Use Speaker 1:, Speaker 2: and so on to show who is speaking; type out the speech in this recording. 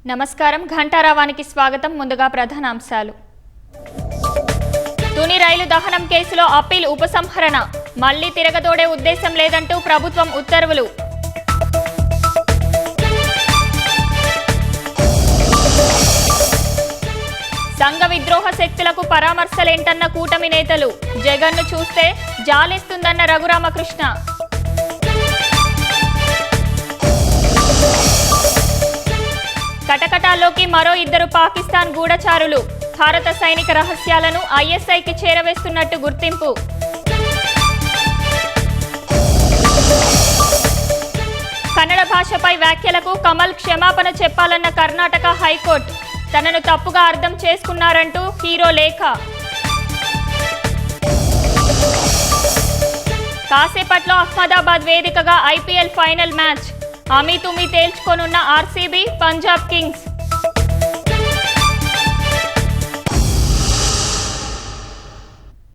Speaker 1: నమస్కారం ఘంటారావానికి స్వాగతం. ముందుగా ప్రధానాంశాలు. తుని రైలు దహనం కేసులో అప్పీల్ ఉపసంహరణ, మళ్లీ తిరగదోడే ఉద్దేశం లేదంటూ ప్రభుత్వం ఉత్తర్వులు. సంఘ విద్రోహ శక్తులకు పరామర్శలేంటన్న కూటమి నేతలు, జగన్ను చూస్తే జాలేస్తుందన్న రఘురామకృష్ణ. కటకటాల్లోకి మరో 2 పాకిస్తాన్ గూఢచారులు, భారత సైనిక రహస్యాలను ఐఎస్ఐకి చేరవేస్తున్నట్టు గుర్తింపు. కన్నడ భాషపై వ్యాఖ్యలకు కమల్ క్షమాపణ చెప్పాలన్న కర్ణాటక హైకోర్టు, తనను తప్పుగా అర్థం చేసుకున్నారంటూ హీరో లేఖ. కాసేపట్లో అహ్మదాబాద్ వేదికగా ఐపీఎల్ ఫైనల్ మ్యాచ్, అమీ తుమీ తేల్చుకోనున్న ఆర్సీబీ, పంజాబ్ కింగ్స్.